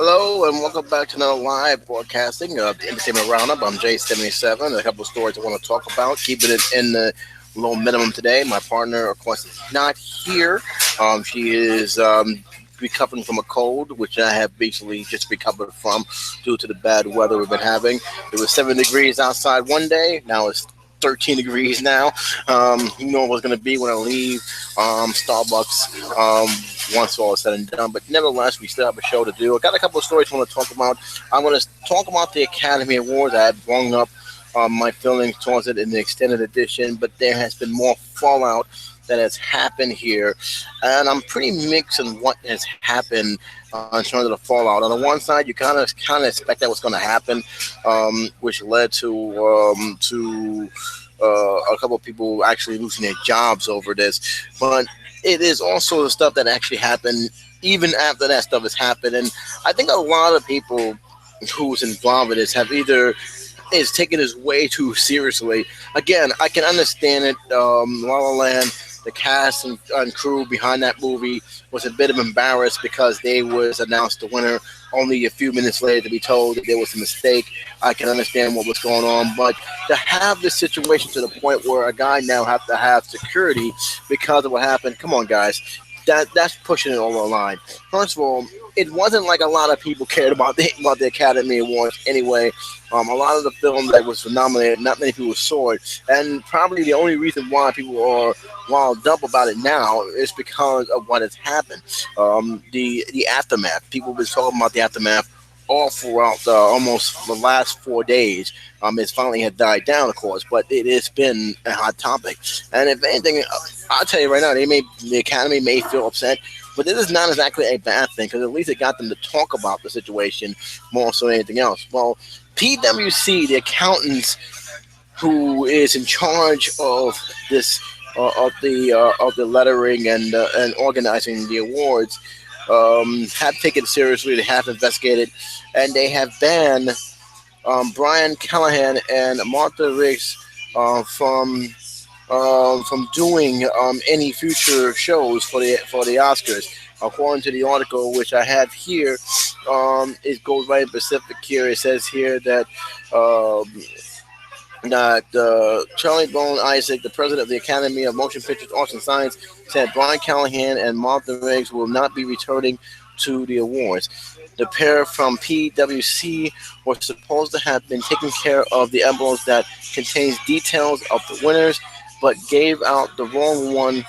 Hello and welcome back to another live broadcasting of the Entertainment Roundup. I'm J77. A couple of stories I want to talk about, keeping it in the low minimum today. My partner, of course, is not here. She is recovering from a cold, which I have basically just recovered from due to the bad weather we've been having. It was 7 degrees outside one day. Now it's 13 degrees now. You know what's going to be when I leave Starbucks once all is said and done. But nevertheless, we still have a show to do. I got a couple of stories I want to talk about. I want to talk about the Academy Awards. I have blown up my feelings towards it in the extended edition, but there has been more fallout that has happened here, and I'm pretty mixed on what has happened in terms of the fallout. On the one side, you kind of expect that what's going to happen, which led to a couple of people actually losing their jobs over this. But it is also the stuff that actually happened even after that stuff has happened, and I think a lot of people who's involved with this have either is taking this way too seriously. Again, I can understand it. La La Land, the cast and crew behind that movie was a bit of embarrassed because they was announced the winner only a few minutes later to be told that there was a mistake. I can understand what was going on, but to have this situation to the point where a guy now have to have security because of what happened, come on, guys. That's pushing it over the line. First of all, it wasn't like a lot of people cared about the Academy Awards anyway. A lot of the film that was nominated, not many people saw it, and probably the only reason why people are riled up about it now is because of what has happened. The aftermath. People have been talking about the aftermath all throughout almost the last 4 days. It's finally had died down, of course, but it has been a hot topic. And if anything, I'll tell you right now, the Academy may feel upset, but this is not exactly a bad thing because at least it got them to talk about the situation more so than anything else. Well, PwC, the accountants who is in charge of this of the lettering and organizing the awards, have taken it seriously. They have investigated, and they have banned Brian Callahan and Martha Riggs from doing any future shows for the Oscars. According to the article which I have here, it goes right in Pacific here. It says here that Charlie Bone Isaac, the president of the Academy of Motion Pictures Arts and Science, said Brian Callahan and Martha Riggs will not be returning to the awards. The pair from PwC were supposed to have been taking care of the envelopes that contains details of the winners, but gave out the wrong one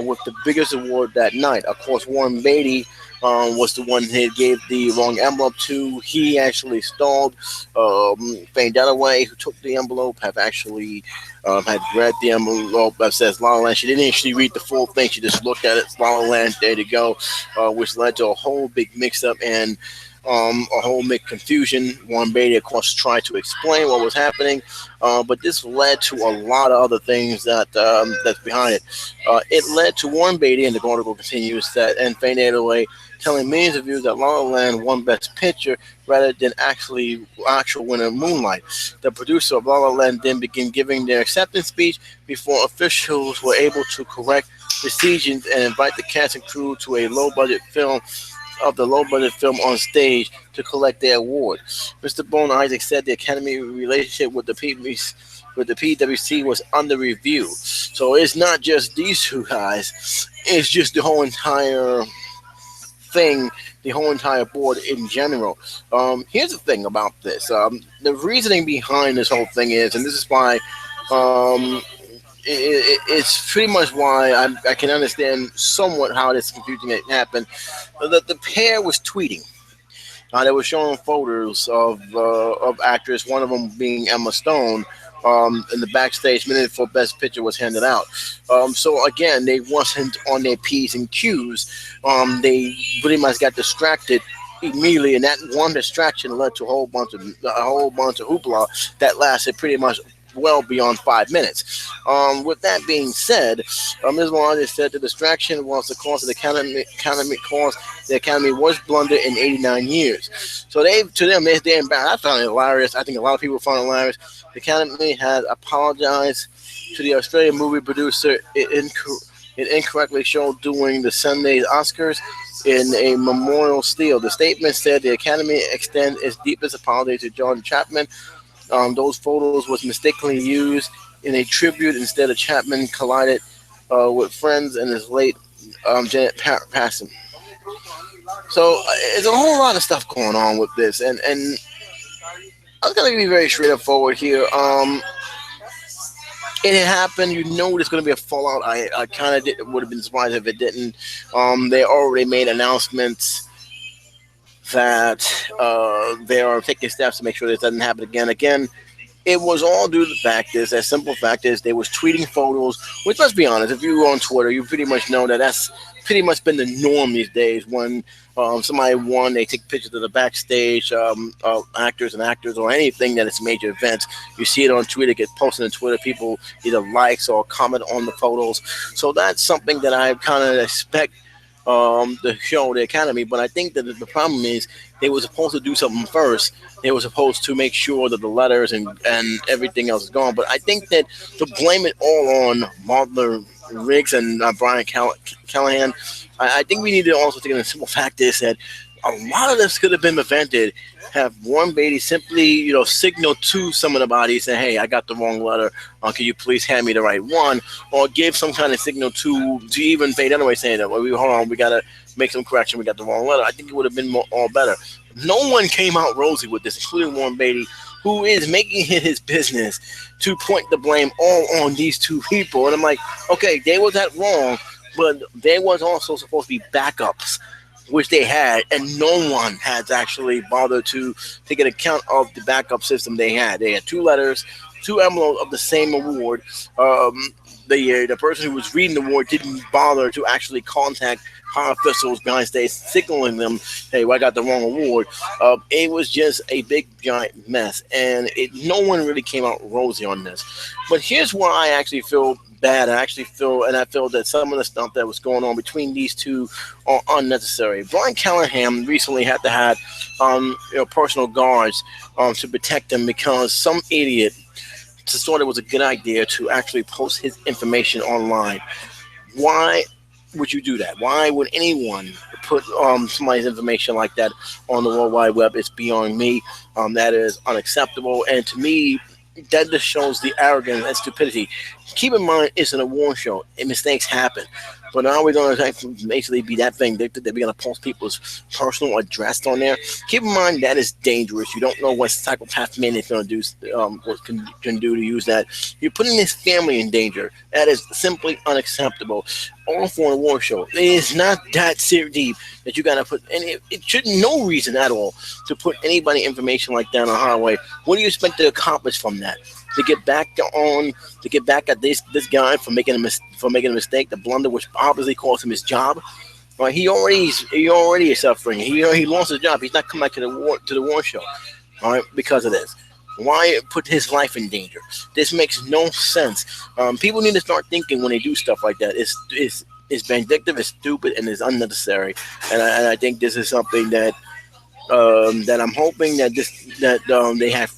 with the biggest award that night. Of course, Warren Beatty was the one that gave the wrong envelope to. He actually stalled. Faye Dunaway, who took the envelope, have actually had read the envelope that says La La Land. She didn't actually read the full thing. She just looked at it. La La Land, there to go, which led to a whole big mix-up and a whole big confusion. Warren Beatty, of course, tried to explain what was happening, but this led to a lot of other things that's behind it. It led to Warren Beatty, and the article continues, that and Faye Dunaway telling millions of viewers that La La Land won Best Picture rather than actual winner Moonlight. The producer of La La Land then began giving their acceptance speech before officials were able to correct decisions and invite the cast and crew to a low budget film on stage to collect their award. Mr. Bone Isaac said the Academy relationship with the PwC was under review. So it's not just these two guys, it's just the whole entire thing, the whole entire board in general. Here's the thing about this. The reasoning behind this whole thing is, and this is why it's pretty much why I can understand somewhat how this confusing it happened. The pair was tweeting. They were showing photos of actors, one of them being Emma Stone, in the backstage minute before Best Picture was handed out. So again, they wasn't on their P's and Q's. They pretty much got distracted immediately, and that one distraction led to a whole bunch of hoopla that lasted pretty much well beyond 5 minutes. With that being said, Ms. Wanda said the distraction was the cause of the Academy was blunder in 89 years. So they're embarrassed. I found it hilarious. I think a lot of people found it hilarious. The Academy has apologized to the Australian movie producer it incorrectly showed during the Sunday's Oscars. in a memorial stele. The statement said the Academy extends its deepest apology to John Chapman. Those photos was mistakenly used in a tribute instead of Chapman collided with friends and his late Janet passing. So there's a whole lot of stuff going on with this, and I'm gonna be very straightforward here. It had happened. You know, there's going to be a fallout. I kind of would have been surprised if it didn't. They already made announcements that they are taking steps to make sure this doesn't happen again. Again, it was all due to the fact is that simple fact is they was tweeting photos. Which, let's be honest, if you were on Twitter, you pretty much know that that's pretty much been the norm these days. When somebody won, they take pictures of the backstage actors and actors or anything that is major events. You see it on Twitter, get posted on Twitter. People either likes or comment on the photos. So that's something that I kind of expect the show, the Academy. But I think that the problem is they were supposed to do something first. They were supposed to make sure that the letters and everything else is gone. But I think that to blame it all on Martha Riggs and Brian Callahan, I think we need to also take in the simple fact is that a lot of this could have been prevented. Have Warren Beatty simply, signal to some of the bodies, say, "Hey, I got the wrong letter. Can you please hand me the right one?" Or give some kind of signal to even Beatty anyway, saying that, "Well, hold on, we gotta make some correction. We got the wrong letter." I think it would have been all better. No one came out rosy with this, including Warren Beatty, who is making it his business to point the blame all on these two people. And I'm like, okay, they was that wrong, but there was also supposed to be backups, which they had, and no one has actually bothered to take an account of the backup system they had. They had two letters, two envelopes of the same award. The person who was reading the award didn't bother to actually contact high officials behind stage, signaling them, "Hey, well, I got the wrong award." It was just a big giant mess, and no one really came out rosy on this. But here's why I actually feel bad. I feel that some of the stuff that was going on between these two are unnecessary. Brian Callahan recently had to have personal guards to protect him because some idiot just thought it was a good idea to actually post his information online. Why would you do that? Why would anyone put somebody's information like that on the World Wide Web? It's beyond me. That is unacceptable, and to me, that just shows the arrogance and stupidity. Keep in mind, it's an award show, and mistakes happen. But now we're going to basically be that vindictive that we're going to post people's personal address on there. Keep in mind that is dangerous. You don't know what psychopath man is going to do, what can do to use that. You're putting his family in danger. That is simply unacceptable. All for an award show. It is not that deep that you got to put, and it should no reason at all to put anybody information like that on the highway. What do you expect to accomplish from that? To get back at this guy for making a mistake, the blunder which obviously cost him his job. Right? He already is suffering. He lost his job. He's not coming back to the war show. All right, because of this. Why put his life in danger? This makes no sense. People need to start thinking when they do stuff like that. It's vindictive, it's stupid, and it's unnecessary. And I think this is something that I'm hoping that they have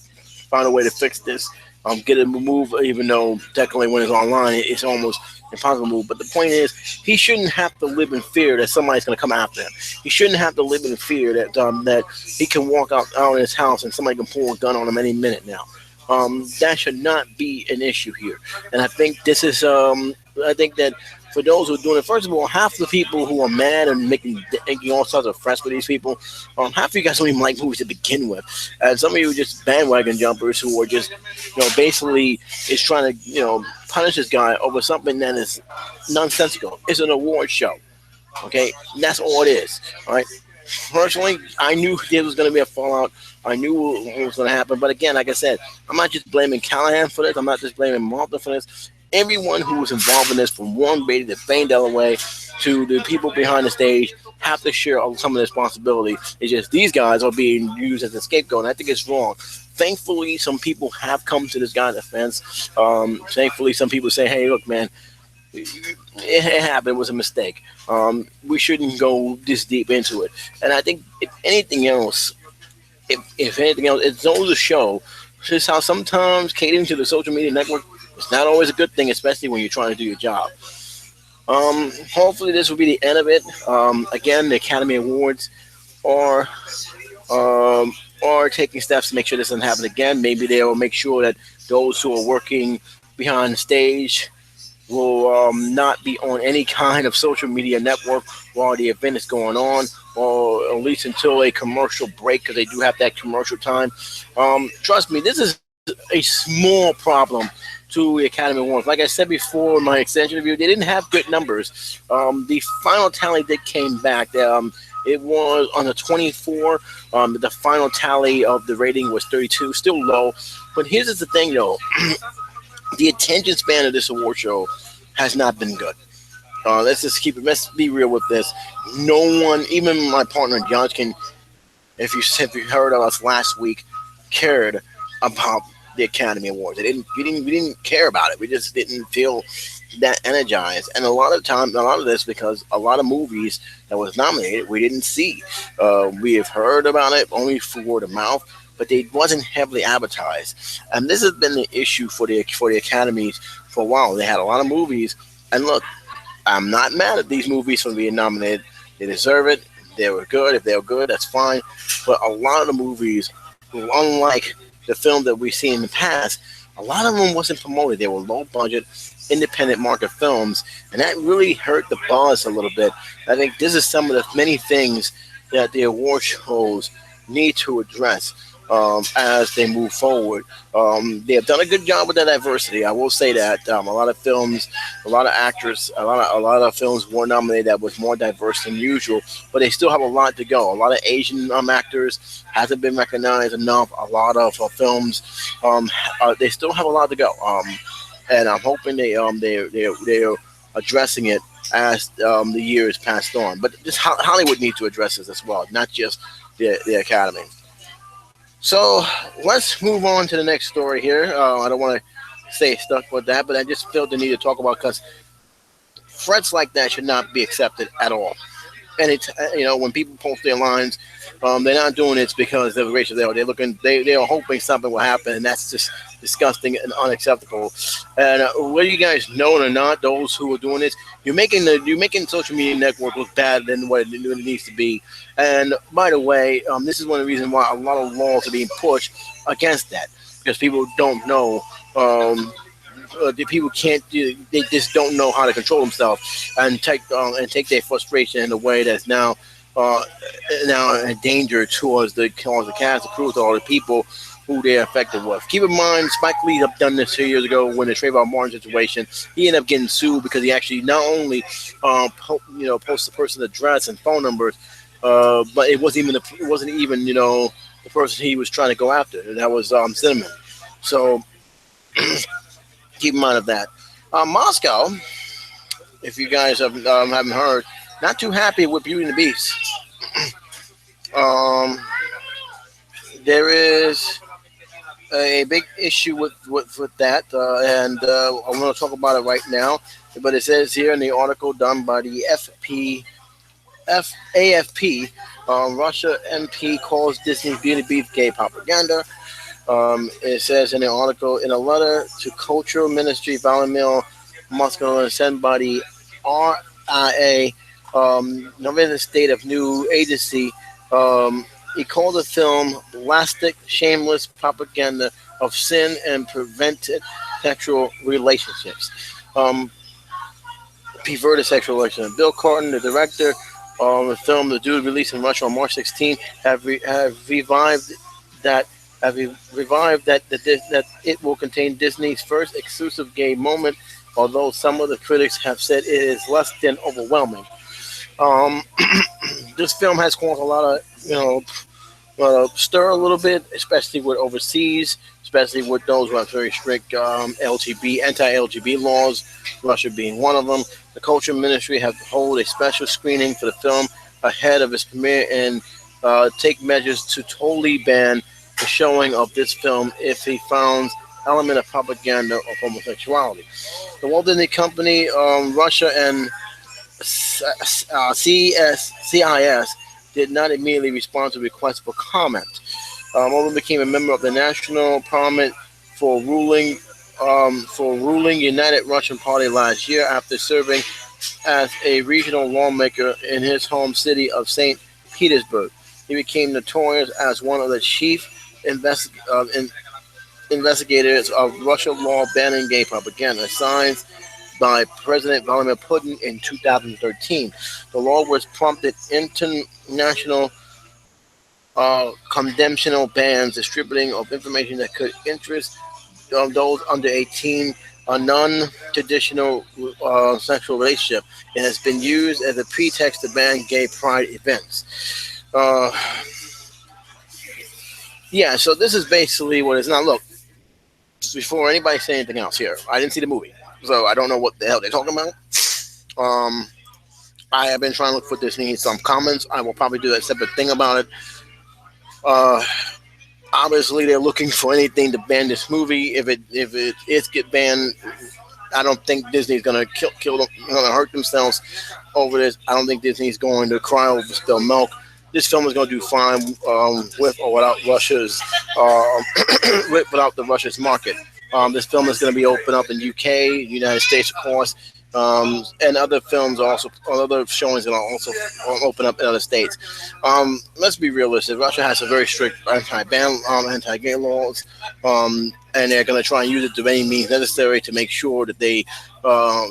found a way to fix this. Get it moved, even though technically when it's online, it's almost impossible to move. But the point is, he shouldn't have to live in fear that somebody's going to come after him. He shouldn't have to live in fear that he can walk out in his house and somebody can pull a gun on him any minute now. That should not be an issue here. And I think this is, I think that for those who are doing it, first of all, half the people who are mad and making all sorts of fuss with these people, half of you guys don't even like movies to begin with. And some of you are just bandwagon jumpers who are just, basically is trying to, punish this guy over something that is nonsensical. It's an award show. Okay? And that's all it is. All right? Personally, I knew there was going to be a fallout. I knew what was going to happen. But again, like I said, I'm not just blaming Callahan for this. I'm not just blaming Martha for this. Everyone who was involved in this, from Warren Beatty to Fane Delaway to the people behind the stage, have to share some of the responsibility. It's just these guys are being used as a scapegoat, and I think it's wrong. Thankfully, some people have come to this guy's defense. Thankfully, some people say, "Hey, look, man, it happened. It was a mistake. We shouldn't go this deep into it." And I think if anything else, it's always a show. Just how sometimes catering to the social media network, it's not always a good thing, especially when you're trying to do your job. Hopefully, this will be the end of it. Again, the Academy Awards are um, are taking steps to make sure this doesn't happen again. Maybe they will make sure that those who are working behind the stage will not be on any kind of social media network while the event is going on, or at least until a commercial break, because they do have that commercial time. Trust me, this is a small problem to the Academy Awards. Like I said before in my extension review, they didn't have good numbers. The final tally that came back. It was on the 24. The final tally of the rating was 32, still low. But here's the thing, though: the attention span of this award show has not been good. Let's just keep it. Let's be real with this. No one, even my partner John, can, if you heard of us last week, cared about the Academy Awards. We didn't care about it. We just didn't feel that energized. And a lot of time, a lot of this because a lot of movies that was nominated we didn't see. We have heard about it only for word of mouth, but they wasn't heavily advertised. And this has been the issue for the academies for a while. They had a lot of movies, and look, I'm not mad at these movies for being nominated. They deserve it. They were good. If they were good, that's fine. But a lot of the movies, unlike the film that we've seen in the past, a lot of them wasn't promoted. They were low budget, independent market films, and that really hurt the buzz a little bit. I think this is some of the many things that the award shows need to address as they move forward. They have done a good job with that diversity. I will say that a lot of films, a lot of actors, a lot of films were nominated that was more diverse than usual, but they still have a lot to go. A lot of Asian actors hasn't been recognized enough. A lot of films, they still have a lot to go. And I'm hoping they are addressing it as the years passed on. But just Hollywood needs to address this as well, not just the Academy. So let's move on to the next story here. I don't want to stay stuck with that, but I just felt the need to talk about because threats like that should not be accepted at all. And it's when people post their lines, they're not doing it because they're racial. They are hoping something will happen, and that's just disgusting and unacceptable. And whether you guys know it or not, those who are doing this, you're making social media network look bad than what it needs to be. And by the way, this is one of the reasons why a lot of laws are being pushed against that, because people don't know. The people can't do. They just don't know how to control themselves and take their frustration in a way that's now a danger towards the cast, the crew, to all the people who they're affected with. Keep in mind, Spike Lee have done this 2 years ago when the Trayvon Martin situation. He ended up getting sued because he actually not only posted the person's address and phone numbers, but it wasn't even the person he was trying to go after, and that was Cinnamon. So keep in mind of that. Moscow, if you guys haven't heard, not too happy with Beauty and the Beast. Um, there is a big issue with that, and I'm going to talk about it right now. But it says here in the article done by the AFP, Russia MP calls Disney's Beauty and the Beast gay propaganda. It says in the article, in a letter to Cultural Ministry, Vladimir Moscow sent by the RIA, November State of New Agency, he called the film blastic, shameless propaganda of sin and prevented sexual relationships. Perverted sexual relations. Bill Carton, the director of the film, The Dude, released in Russia on March 16, have revived that that it will contain Disney's first exclusive gay moment, although some of the critics have said it is less than overwhelming. Um, this film has caused a lot of stir a little bit, especially with overseas, especially with those who have very strict anti-LGBT laws, Russia being one of them. The Culture Ministry has to hold a special screening for the film ahead of its premiere and take measures to totally ban the showing of this film if he found element of propaganda of homosexuality. The Walt Disney Company, Russia, and CIS did not immediately respond to requests for comment. Olin became a member of the National Parliament for ruling United Russian Party last year after serving as a regional lawmaker in his home city of St. Petersburg. He became notorious as one of the chief investigators of Russian law banning gay propaganda, signed by President Vladimir Putin in 2013. The law was prompted international conventional bans distributing of information that could interest those under 18, a non-traditional sexual relationship. It has been used as a pretext to ban gay pride events. Uh, yeah, so this is basically what it's now. Look, before anybody say anything else here, I didn't see the movie, so I don't know what the hell they're talking about. Um, I have been trying to look for Disney some comments. I will probably do a separate thing about it. Uh, Obviously, they're looking for anything to ban this movie. If it is get banned, I don't think Disney's gonna kill them, gonna hurt themselves over this. I don't think Disney's going to cry over spilled milk. This film is gonna do fine with or without Russia's without the Russia's market. This film is going to be open up in UK, United States, of course, and other films are also, other showings are also open up in other states. Let's be realistic. Russia has a very strict anti-ban, anti-gay laws, and they're going to try and use it to any means necessary to make sure that they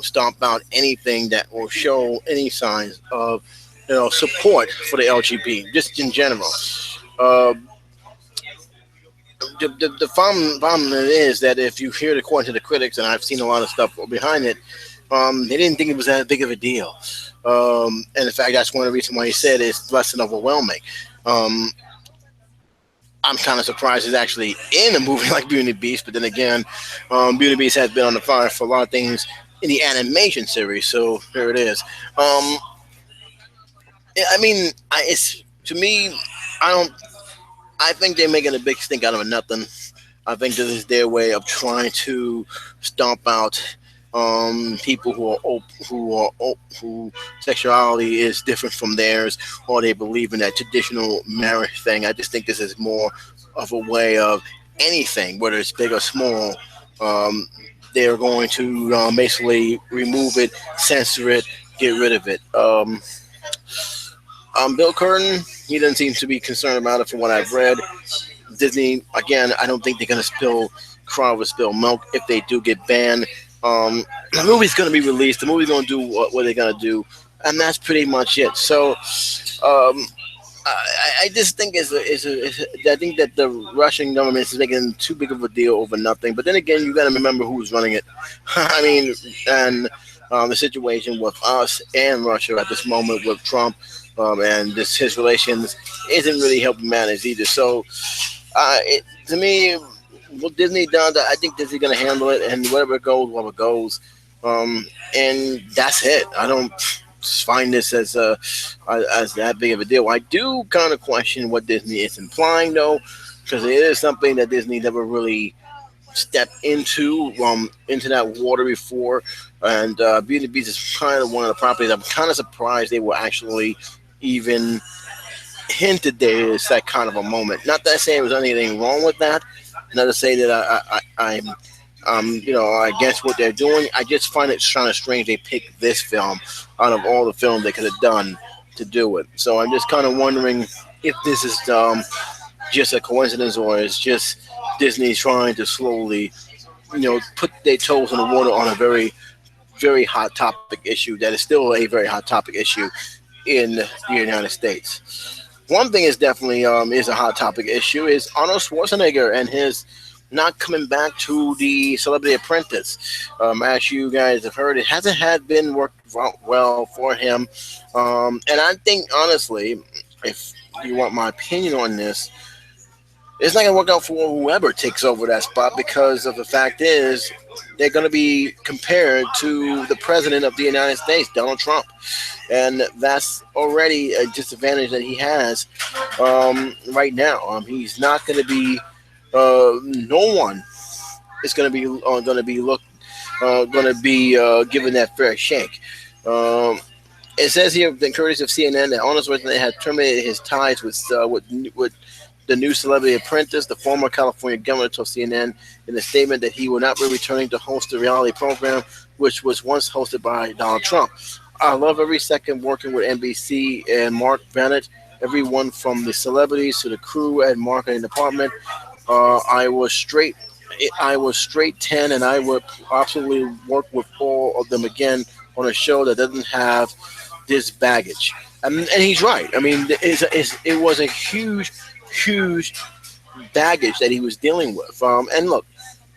stomp out anything that will show any signs of, support for the LGBT, just in general. Uh, the problem is that if you hear it according to the critics, and I've seen a lot of stuff behind it, they didn't think it was that big of a deal. And in fact, that's one of the reasons why he said it's less than overwhelming. Um, I'm kind of surprised it's actually in a movie like Beauty and the Beast, but then again, Beauty and the Beast has been on the fire for a lot of things in the animation series, so here it is. I mean, it's to me, I don't. I think they're making a big stink out of nothing. I think this is their way of trying to stomp out people who sexuality is different from theirs, or they believe in that traditional marriage thing. I just think this is more of a way of anything, whether it's big or small. They're going to basically remove it, censor it, get rid of it. Bill Curtin, he doesn't seem to be concerned about it from what I've read. Disney, again, I don't think they're going to cry over spilled milk if they do get banned. The movie's going to be released. The movie's going to do what they're going to do, and that's pretty much it. So, I just think I think that the Russian government is making too big of a deal over nothing. But then again, you got to remember who's running it. I mean, and the situation with us and Russia at this moment with Trump, and his relations isn't really helping matters either. So, to me, what Disney done, I think Disney's gonna handle it, and whatever goes, and that's it. I don't find this as that big of a deal. I do kind of question what Disney is implying, though, because it is something that Disney never really stepped into that water before, and Beauty and the Beast is kind of one of the properties I'm kind of surprised they were actually even hinted there is that kind of a moment. Not that I say there was anything wrong with that. Not to say that I'm against what they're doing. I just find it kind of strange they picked this film out of all the films they could have done to do it. So I'm just kind of wondering if this is just a coincidence or it's just Disney trying to slowly, put their toes in the water on a very, very hot topic issue that is still a very hot topic issue in the United States. One thing is definitely is a hot topic issue is Arnold Schwarzenegger and his not coming back to the Celebrity Apprentice. As you guys have heard, it hasn't been worked well for him, and I think honestly, if you want my opinion on this, it's not going to work out for whoever takes over that spot because of the fact is they're going to be compared to the president of the United States, Donald Trump. And that's already a disadvantage that he has right now. He's not going to be, no one is going to be given that fair shake. It says here, the courtesy of CNN, that Arnold Schwarzenegger has terminated his ties with the new Celebrity Apprentice. The former California governor told CNN in a statement that he will not be returning to host the reality program, which was once hosted by Donald Trump. I love every second working with NBC and Mark Bennett. Everyone from the celebrities to the crew and marketing department. I was straight. I was straight 10, and I would absolutely work with all of them again on a show that doesn't have this baggage. And he's right. I mean, it was a huge baggage that he was dealing with. And look,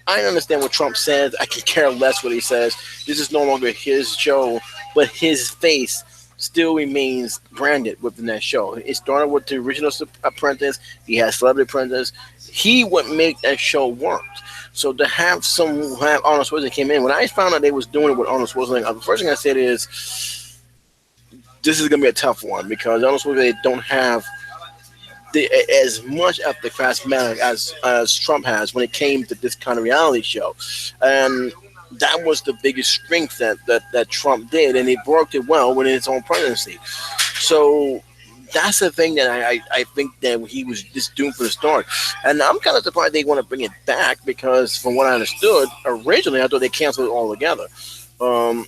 I understand what Trump says. I can care less what he says. This is no longer his show, but his face still remains branded within that show. It started with the original Apprentice. He had Celebrity Apprentice. He would make that show work. So to have Arnold Schwarzenegger came in, when I found out they was doing it with Arnold Schwarzenegger, the first thing I said is, this is gonna be a tough one because Arnold Schwarzenegger don't have as much of the charismatic as Trump has when it came to this kind of reality show, and that was the biggest strength that Trump did, and he worked it well within his own presidency. So that's the thing that I think that he was just doomed for the start, and I'm kind of surprised they want to bring it back because from what I understood originally, I thought they canceled it altogether. Um,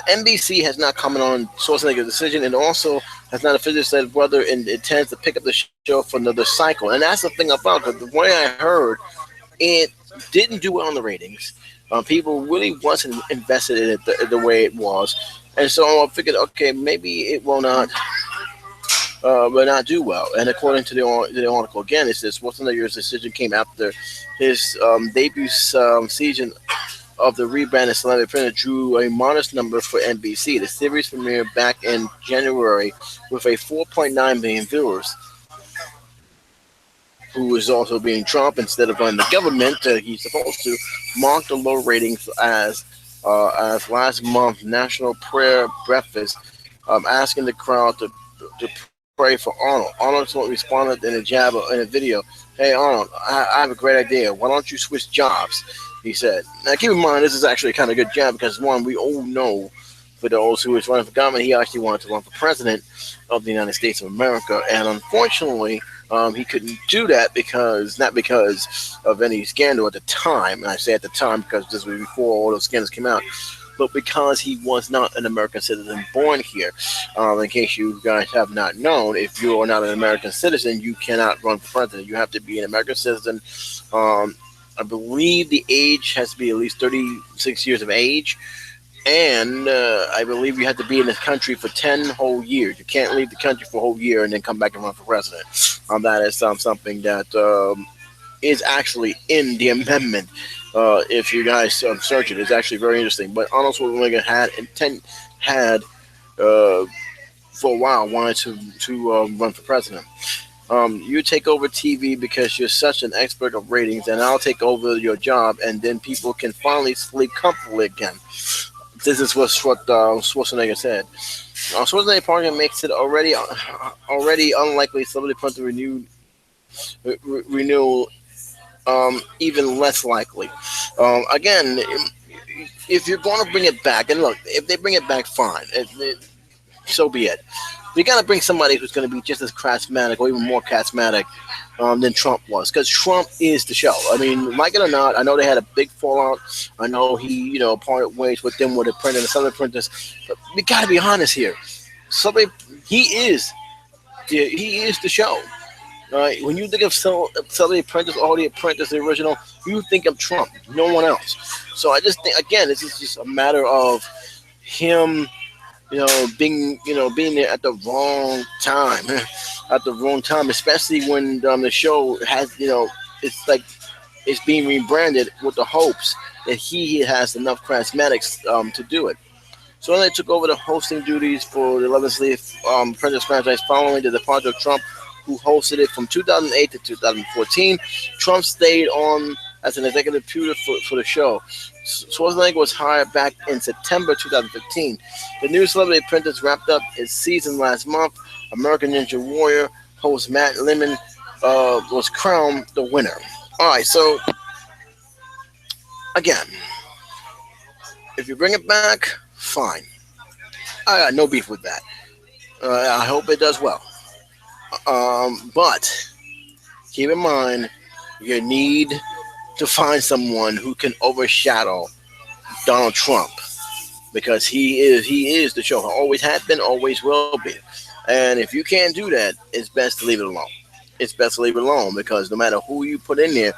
NBC has not commented on Schwarzenegger's decision and also has not officially said whether it intends to pick up the show for another cycle. And that's the thing about it. The way I heard, it didn't do well in the ratings. People really wasn't invested in it the way it was. And so I figured, okay, maybe it will not do well. And according to the article, again, it says Schwarzenegger's decision came after his debut season of the rebranded Celebrity Apprentice drew a modest number for NBC. The series premiered back in January with a 4.9 million viewers, who is also being Trump instead of running the government he's supposed to, marked the low ratings as last month National Prayer Breakfast asking the crowd to pray for Arnold. Arnold responded in a video, "Hey Arnold, I have a great idea. Why don't you switch jobs?" He said. Now keep in mind this is actually a kind of good job because one, we all know for those who is running for government, he actually wanted to run for president of the United States of America, and unfortunately, he couldn't do that not because of any scandal at the time, and I say at the time because this was before all those scandals came out, but because he was not an American citizen born here. In case you guys have not known, if you are not an American citizen, you cannot run for president. You have to be an American citizen. I believe the age has to be at least 36 years of age, and I believe you have to be in this country for 10 whole years. You can't leave the country for a whole year and then come back and run for president. That is something that is actually in the amendment. If you guys search it, it's actually very interesting. But Arnold Schwarzenegger had for a while wanted to run for president. You take over TV because you're such an expert of ratings, and I'll take over your job, and then people can finally sleep comfortably again. This is what Schwarzenegger said. Schwarzenegger Parker makes it already unlikely Celebrity Apprentice renewal even less likely. Again, if you're going to bring it back, and look, if they bring it back, fine. So be it. We got to bring somebody who's going to be just as charismatic or even more charismatic than Trump was, because Trump is the show. I mean, like it or not, I know they had a big fallout. I know he, parted ways with them with the Apprentice and Southern Apprentice. But we got to be honest here. He is the show. Right? When you think of Celebrity Apprentice or the Apprentice, the original, you think of Trump, no one else. So I just think, again, this is just a matter of him being there at the wrong time, especially when the show has, it's like it's being rebranded with the hopes that he has enough charismatics to do it. So then they took over the hosting duties for the 11th Leaf Apprentice franchise following the departure of Trump, who hosted it from 2008 to 2014. Trump stayed on as an executive producer for the show. Schwarzenegger was hired back in September 2015. The new Celebrity Apprentice wrapped up its season last month. American Ninja Warrior host Matt Lemon was crowned the winner. All right, so again, if you bring it back, fine. I got no beef with that. I hope it does well. But keep in mind, you need to find someone who can overshadow Donald Trump. because he is the show. Always has been, always will be. And if you can't do that, it's best to leave it alone. It's best to leave it alone because no matter who you put in there,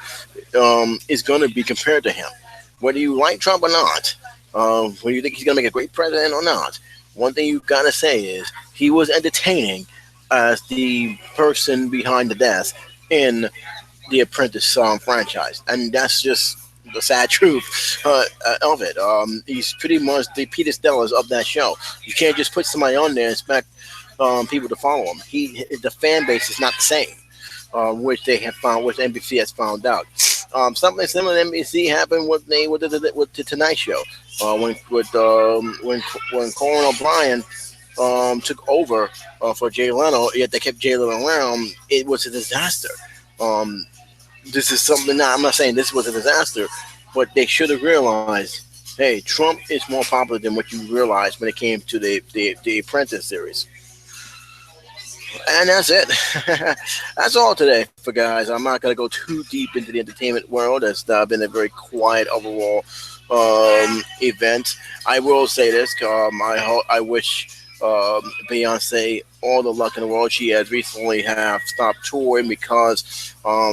is going to be compared to him. Whether you like Trump or not, whether you think he's going to make a great president or not, one thing you got to say is he was entertaining as the person behind the desk in the Apprentice franchise, and that's just the sad truth of it. He's pretty much the Peter Stellars of that show. You can't just put somebody on there and expect people to follow him. The fan base is not the same, which they have found, which NBC has found out. Something similar to NBC happened with the Tonight Show when Conan O'Brien took over for Jay Leno, yet they kept Jay Leno around. It was a disaster. Um, this is something. Now, I'm not saying this was a disaster, but they should have realized, hey, Trump is more popular than what you realized when it came to the Apprentice series. And that's it. That's all today for guys. I'm not going to go too deep into the entertainment world. It's been a very quiet overall event. I will say this. I wish Beyonce all the luck in the world. She has recently have stopped touring because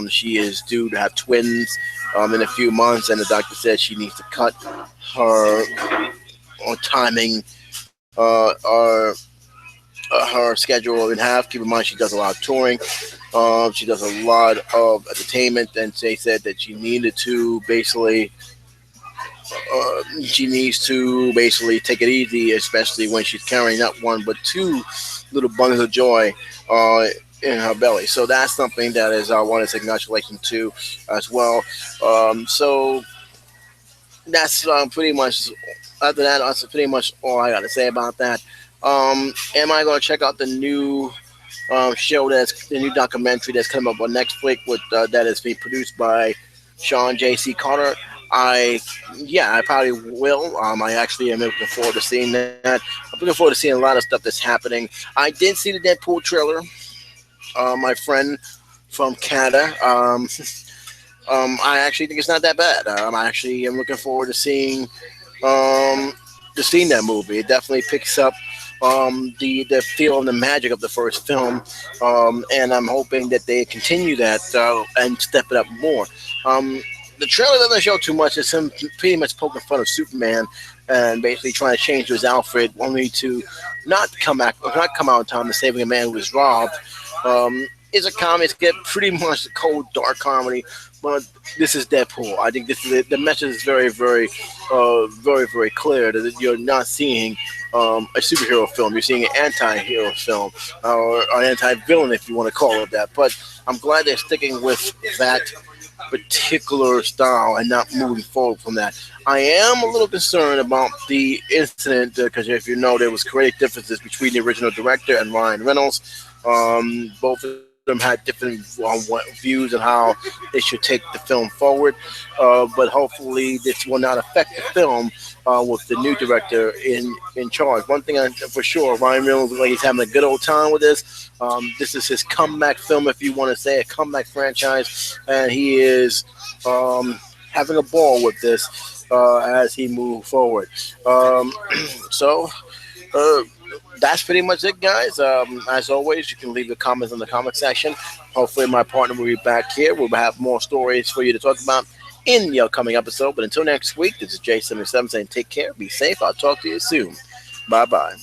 she is due to have twins in a few months, and the doctor said she needs to cut her timing her schedule in half. Keep in mind she does a lot of touring. She does a lot of entertainment, and they said that she needs to basically take it easy, especially when she's carrying not one but two little bundles of joy in her belly. So that's something that is I want to say congratulations to as well. So that's pretty much. After that, that's pretty much all I got to say about that. Am I going to check out the new show the new documentary that's coming up on Netflix with that is being produced by Sean J.C. Carter? I probably will. I actually am looking forward to seeing that. I'm looking forward to seeing a lot of stuff that's happening. I did see the Deadpool trailer. My friend from Canada. I actually think it's not that bad. I actually am looking forward to seeing that movie. It definitely picks up the feel and the magic of the first film, and I'm hoping that they continue that and step it up more. The trailer doesn't show too much. It's him pretty much poking fun of Superman and basically trying to change his outfit, only to not come out in time to saving a man who was robbed. It's a comedy. It's pretty much a cold, dark comedy, but this is Deadpool. I think the message is very, very, very, very clear that you're not seeing a superhero film. You're seeing an anti-hero film or an anti-villain, if you want to call it that. But I'm glad they're sticking with that particular style and not moving forward from that. I am a little concerned about the incident because, if you know, there was creative differences between the original director and Ryan Reynolds. Both of them had different views on how they should take the film forward, but hopefully this will not affect the film with the new director in charge. One thing for sure, Ryan Reynolds looks like he's having a good old time with this. This is his comeback film, if you want to say a comeback franchise, and he is having a ball with this as he moves forward. So. That's pretty much it, guys. As always, you can leave your comments in the comment section. Hopefully, my partner will be back here. We'll have more stories for you to talk about in the upcoming episode. But until next week, this is J77 saying take care, be safe. I'll talk to you soon. Bye-bye.